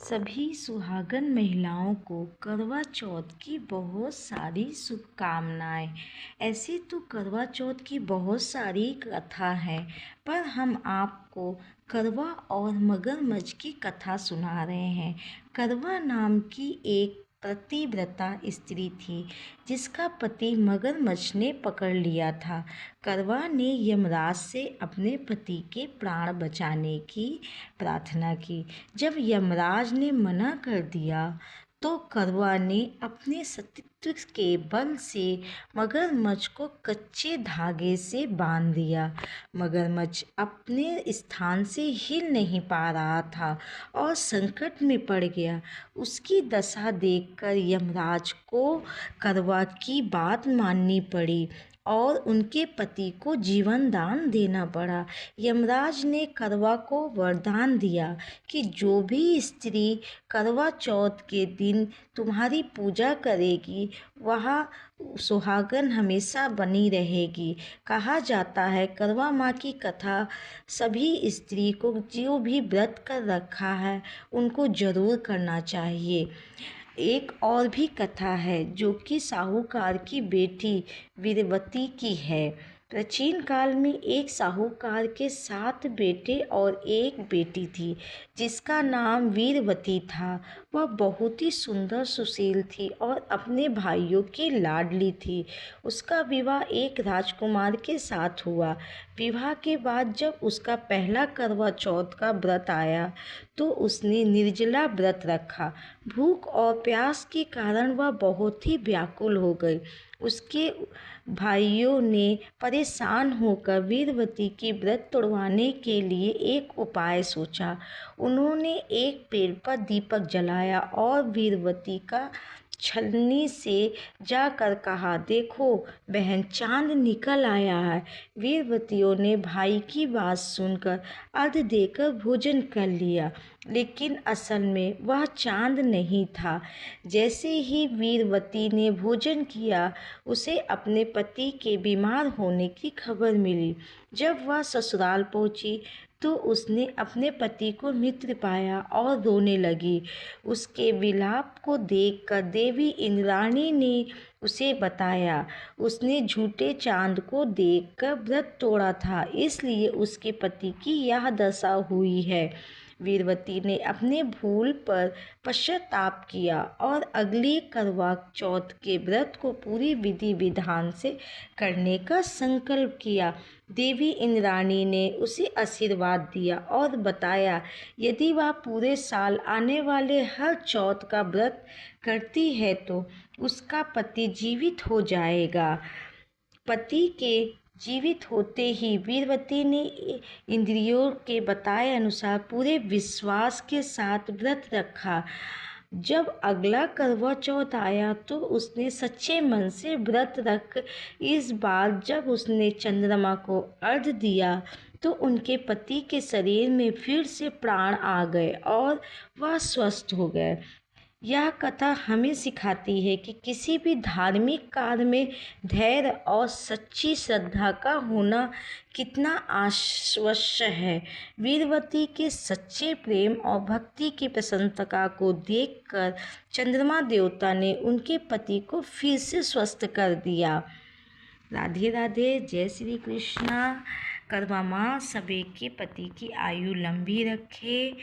सभी सुहागन महिलाओं को करवा चौथ की बहुत सारी शुभकामनाएं। ऐसे तो करवा चौथ की बहुत सारी कथा है, पर हम आपको करवा और मगरमच्छ की कथा सुना रहे हैं। करवा नाम की एक पतिव्रता स्त्री थी जिसका पति मगरमच्छ ने पकड़ लिया था। करवा ने यमराज से अपने पति के प्राण बचाने की प्रार्थना की। जब यमराज ने मना कर दिया तो करवा ने अपने सतीत्व के बल से मगरमच्छ को कच्चे धागे से बांध दिया। मगरमच्छ अपने स्थान से हिल नहीं पा रहा था और संकट में पड़ गया। उसकी दशा देखकर यमराज को करवा की बात माननी पड़ी और उनके पति को जीवन दान देना पड़ा। यमराज ने करवा को वरदान दिया कि जो भी स्त्री करवा चौथ के दिन तुम्हारी पूजा करेगी वह सुहागन हमेशा बनी रहेगी। कहा जाता है करवा माँ की कथा सभी स्त्री को जो भी व्रत कर रखा है उनको जरूर करना चाहिए। एक और भी कथा है जो कि साहूकार की बेटी वीरवती की है। प्राचीन काल में एक साहूकार के 7 बेटे और एक बेटी थी जिसका नाम वीरवती था। वह बहुत ही सुंदर सुशील थी और अपने भाइयों की लाडली थी। उसका विवाह एक राजकुमार के साथ हुआ। विवाह के बाद जब उसका पहला करवा चौथ का व्रत आया तो उसने निर्जला व्रत रखा। भूख और प्यास के कारण वह बहुत ही व्याकुल हो गई। उसके भाइयों ने परेशान होकर वीरवती की व्रत तोड़वाने के लिए एक उपाय सोचा। उन्होंने एक पेड़ पर दीपक जलाया और वीरवती का छलनी से जाकर कहा, देखो बहन, चांद निकल आया है। वीरवतियों ने भाई की बात सुनकर अर्घ्य देकर भोजन कर लिया, लेकिन असल में वह चांद नहीं था। जैसे ही वीरवती ने भोजन किया उसे अपने पति के बीमार होने की खबर मिली। जब वह ससुराल पहुंची तो उसने अपने पति को मृत पाया और रोने लगी। उसके विलाप को देखकर देवी इंद्राणी ने उसे बताया उसने झूठे चांद को देखकर व्रत तोड़ा था, इसलिए उसके पति की यह दशा हुई है। वीरवती ने अपने भूल पर पश्चाताप किया और अगली करवा चौथ के व्रत को पूरी विधि विधान से करने का संकल्प किया। देवी इंद्राणी ने उसे आशीर्वाद दिया और बताया यदि वह पूरे साल आने वाले हर चौथ का व्रत करती है तो उसका पति जीवित हो जाएगा। पति के जीवित होते ही वीरवती ने इंद्रियों के बताए अनुसार पूरे विश्वास के साथ व्रत रखा। जब अगला करवा चौथ आया तो उसने सच्चे मन से व्रत रख इस बार जब उसने चंद्रमा को अर्घ्य दिया तो उनके पति के शरीर में फिर से प्राण आ गए और वह स्वस्थ हो गए। यह कथा हमें सिखाती है कि किसी भी धार्मिक कार्य में धैर्य और सच्ची श्रद्धा का होना कितना आवश्यक है। वीरवती के सच्चे प्रेम और भक्ति की प्रशंसा को देखकर चंद्रमा देवता ने उनके पति को फिर से स्वस्थ कर दिया। राधे राधे, जय श्री कृष्णा। करवा माँ सभी के पति की आयु लंबी रखे।